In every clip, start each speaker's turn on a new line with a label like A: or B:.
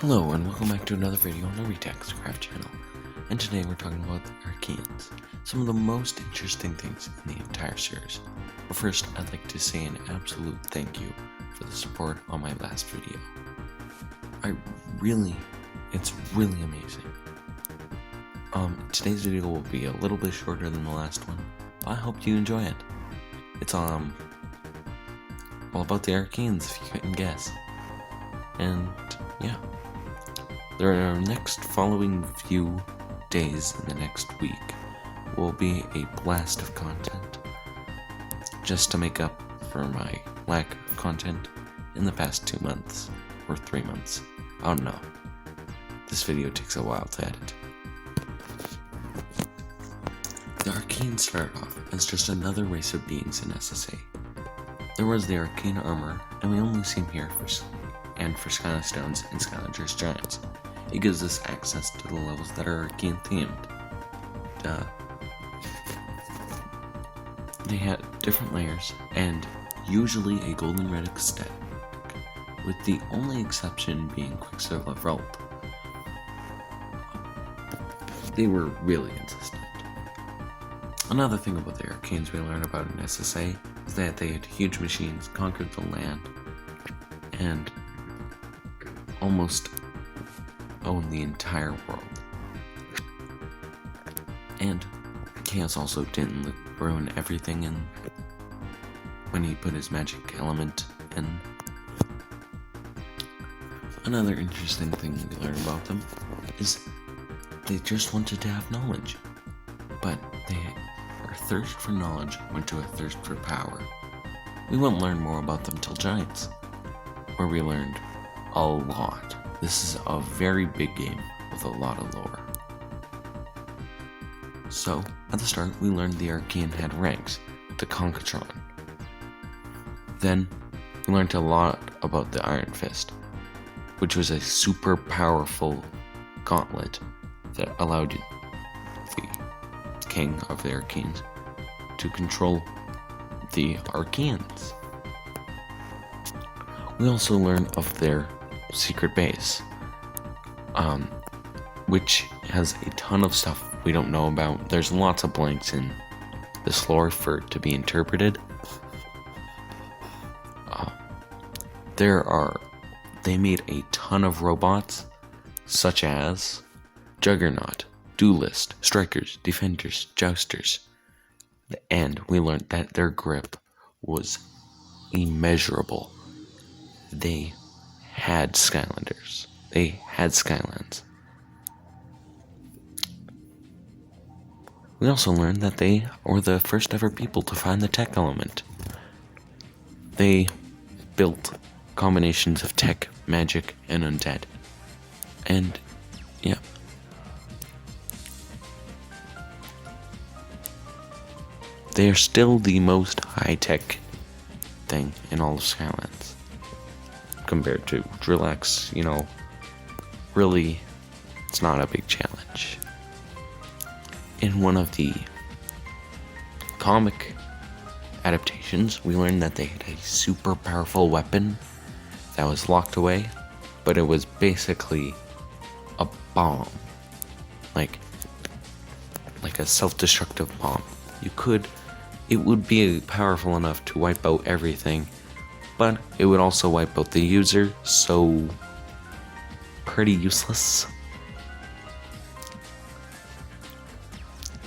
A: Hello and welcome back to another video on the Craft channel, and today we're talking about the Arkeans, some of the most interesting things in the entire series. But first, I'd like to say an absolute thank you for the support on my last video. It's really amazing. Today's video will be a little bit shorter than the last one, but I hope you enjoy it. It's all about the Arkeans, if you couldn't guess. And yeah. The next following few days in the next week will be a blast of content, just to make up for my lack of content in the past 2 months, or 3 months. I don't know. This video takes a while to edit. The Arkeans started off as just another race of beings in SSA. There was the Arcane Armor, and we only see him here for Skyline Stones and Skylanders Giants. It gives us access to the levels that are Arkeyan themed. They had different layers, and usually a golden red aesthetic, with the only exception being Quicksilver Vault. They were really consistent. Another thing about the Arkeans we learn about in SSA is that they had huge machines, conquered the land, and almost own the entire world. And Chaos also didn't ruin everything when he put his magic element in. Another interesting thing we learn about them is they just wanted to have knowledge, but their thirst for knowledge went to a thirst for power. We won't learn more about them till Giants, where we learned a lot. This is a very big game with a lot of lore. So, at the start, we learned the Arkeyan had ranks, the Concatron. Then, we learned a lot about the Iron Fist, which was a super powerful gauntlet that allowed the king of the Arkeans to control the Arkeans. We also learned of their secret base, which has a ton of stuff we don't know about. There's lots of blanks in this lore for it to be interpreted. They made a ton of robots, such as Juggernaut, Duelist, Strikers, Defenders, Jousters, and we learned that their grip was immeasurable. They had Skylanders. They had Skylands. We also learned that they were the first ever people to find the tech element. They built combinations of tech, magic, and undead. And, yeah. They are still the most high-tech thing in all of Skylands. Compared to Drillax, really, it's not a big challenge. In one of the comic adaptations, we learned that they had a super powerful weapon that was locked away, but it was basically a bomb, like a self-destructive bomb. It would be powerful enough to wipe out everything, but it would also wipe out the user, so pretty useless.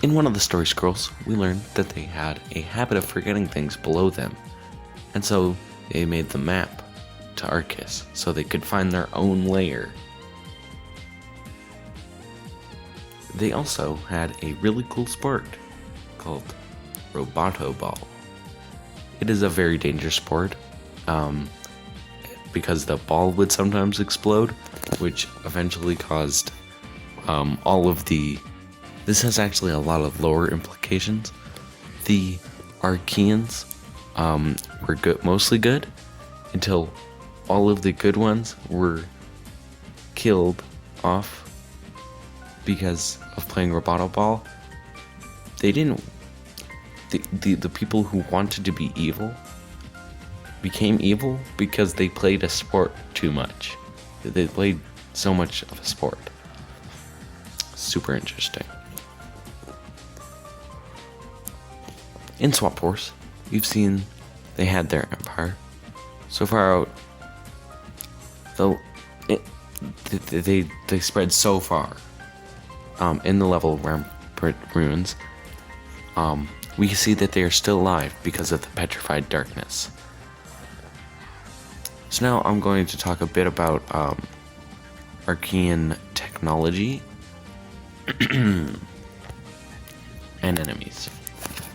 A: In one of the story scrolls, we learned that they had a habit of forgetting things below them, and so they made the map to Arceus so they could find their own lair. They also had a really cool sport called Roboto Ball. It is a very dangerous sport, because the ball would sometimes explode, which eventually caused all of the... This has actually a lot of lore implications. The Arkeans were mostly good, until all of the good ones were killed off because of playing Roboto Ball. They didn't... The people who wanted to be evil became evil because they played a sport too much. They played so much of a sport. Super interesting. In Swap Force, you've seen they had their empire. So far out, though, they spread so far in the level around ruins. We can see that they are still alive because of the petrified darkness. So now I'm going to talk a bit about Arkeyan technology and enemies.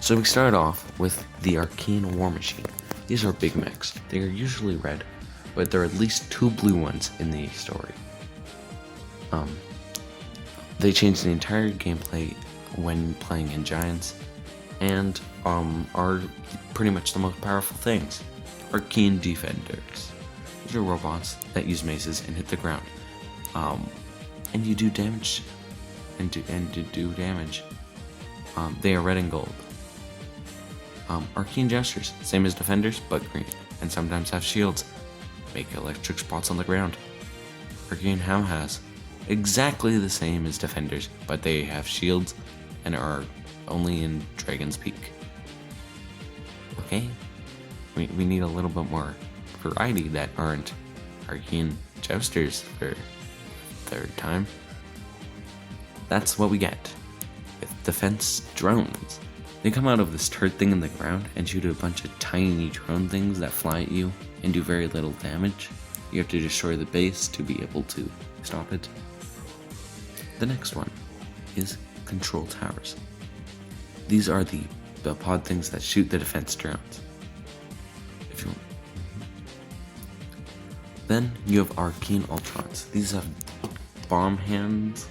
A: So we start off with the Arkeyan War Machine. These are big mechs. They are usually red, but there are at least 2 blue ones in the story. They change the entire gameplay when playing in Giants, and are pretty much the most powerful things. Arkeyan Defenders. These are robots that use maces and hit the ground. And you do damage. And do damage. They are red and gold. Arkeyan Jesters, same as Defenders, but green, and sometimes have shields. Make electric spots on the ground. Arkeyan Ham-Has, exactly the same as Defenders, but they have shields and are only in Dragon's Peak. Okay? We need a little bit more variety that aren't Arkeyan Jousters for third time. That's what we get with defense drones. They come out of this turret thing in the ground and shoot a bunch of tiny drone things that fly at you and do very little damage. You have to destroy the base to be able to stop it. The next one is control towers. These are the pod things that shoot the defense drones. If you want. Then you have Arkeyan Ultrons. These have bomb hands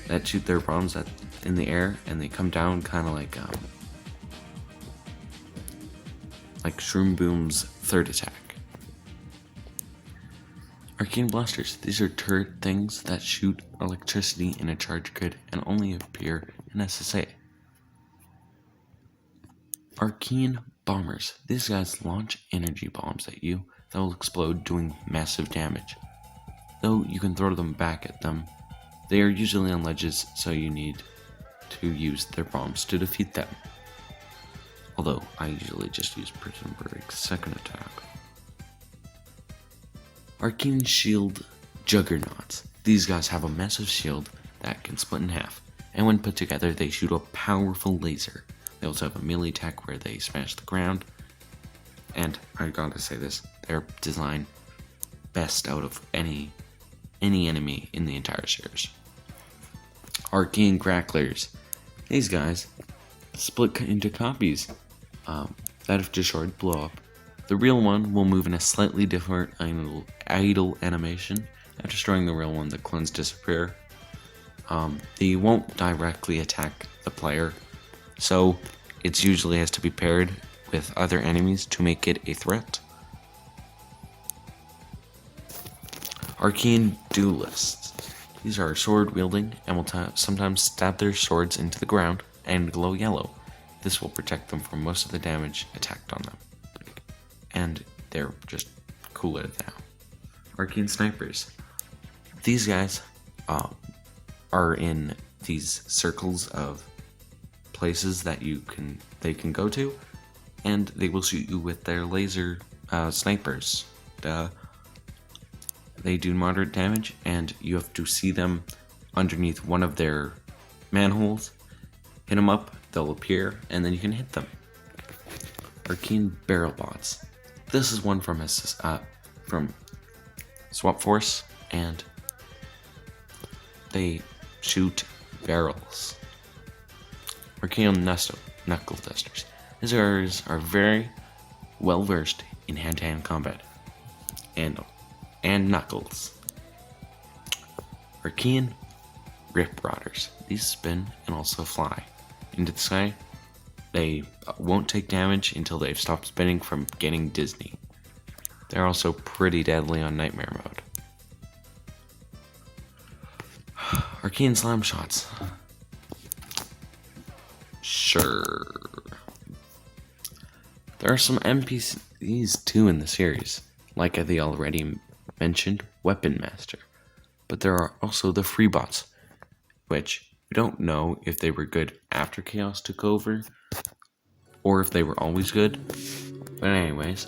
A: that shoot their bombs in the air, and they come down kind of like Shroom Boom's third attack. Arkeyan Blasters. These are turret things that shoot electricity in a charge grid and only appear in SSA. Arkeyan Bombers. These guys launch energy bombs at you that will explode, doing massive damage. Though you can throw them back at them, they are usually on ledges, so you need to use their bombs to defeat them. Although I usually just use Prison Break's second attack. Arkeyan Shield Juggernauts. These guys have a massive shield that can split in half, and when put together they shoot a powerful laser. They also have a melee attack where they smash the ground, and I gotta say this, they're designed best out of any enemy in the entire series. Arkeyan Cracklers. These guys split into copies that if destroyed blow up. The real one will move in a slightly different idle animation. After destroying the real one, the clones disappear. They won't directly attack the player, so it usually has to be paired with other enemies to make it a threat. Arkeyan Duelists. These are sword wielding and will sometimes stab their swords into the ground and glow yellow. This will protect them from most of the damage attacked on them. And they're just cooler now. Arkeyan Snipers. These guys are in these circles of places that they can go to, and they will shoot you with their laser snipers. They do moderate damage, and you have to see them underneath one of their manholes. Hit them up, they'll appear, and then you can hit them. Arkeyan Barrel Bots. This is one from Swap Force, and they shoot barrels. Arkeyan Knuckle Testers. These guys are very well versed in hand-to-hand combat and knuckles. Arkeyan Rip Rodders. These spin and also fly into the sky. They won't take damage until they've stopped spinning from getting dizzy. They're also pretty deadly on Nightmare mode. Arkeyan Slam Shots. Sure. There are some NPCs too in the series, like the already mentioned Weapon Master. But there are also the free bots, which we don't know if they were good after Chaos took over or if they were always good. But anyways,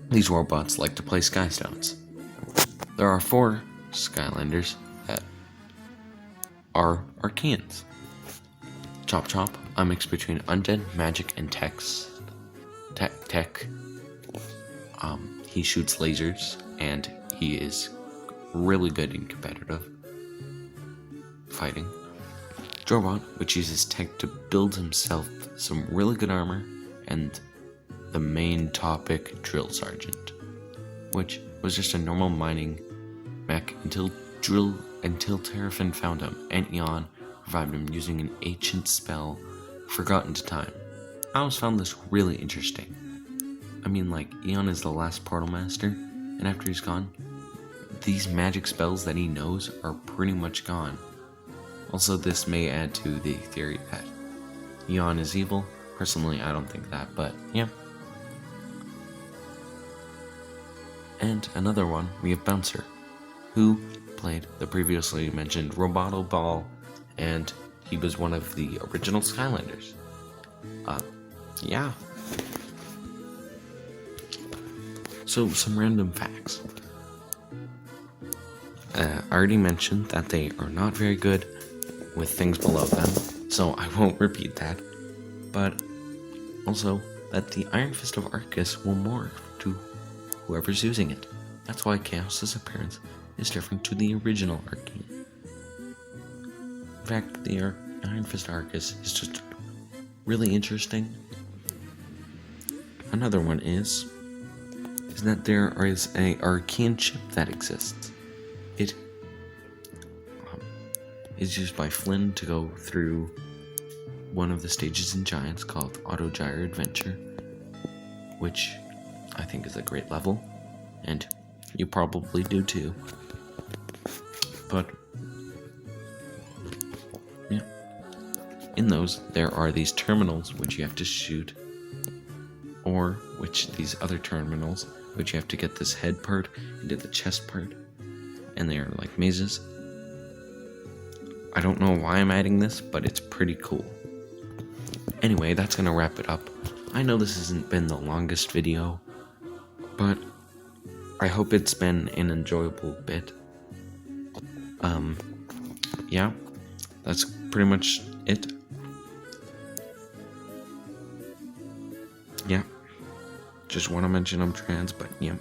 A: these robots like to play Skystones. There are 4 Skylanders that are Arkeyans. Chop Chop, a mix between undead, magic, and tech. He shoots lasers, and he is really good in competitive fighting. Drobot, which uses tech to build himself some really good armor, and the main topic, Drill Sergeant, which was just a normal mining mech until Terrafin found him, and Eon revived him using an ancient spell forgotten to time. I always found this really interesting. I mean, like, Eon is the last portal master, and after he's gone, these magic spells that he knows are pretty much gone. Also, this may add to the theory that Eon is evil. Personally, I don't think that, but yeah. And another one, we have Bouncer, who played the previously mentioned Roboto Ball, and he was one of the original Skylanders. Yeah. So, some random facts. I already mentioned that they are not very good with things below them, so I won't repeat that. But also, that the Iron Fist of Arcus will morph to whoever's using it. That's why Chaos's appearance is different to the original Arkeyan. In fact, the Iron Fist Arcus is just really interesting. Another one is that there is a Arkeyan chip that exists. It is used by Flynn to go through one of the stages in Giants called Auto Gyre Adventure, which I think is a great level, and you probably do too. But yeah, in those there are these terminals which you have to shoot, or which these other terminals which you have to get this head part into the chest part, and they are like mazes. I don't know why I'm adding this, but it's pretty cool. Anyway, that's gonna wrap it up. I know this hasn't been the longest video, but I hope it's been an enjoyable bit. Yeah, that's pretty much it. Yeah, just want to mention I'm trans, but yeah.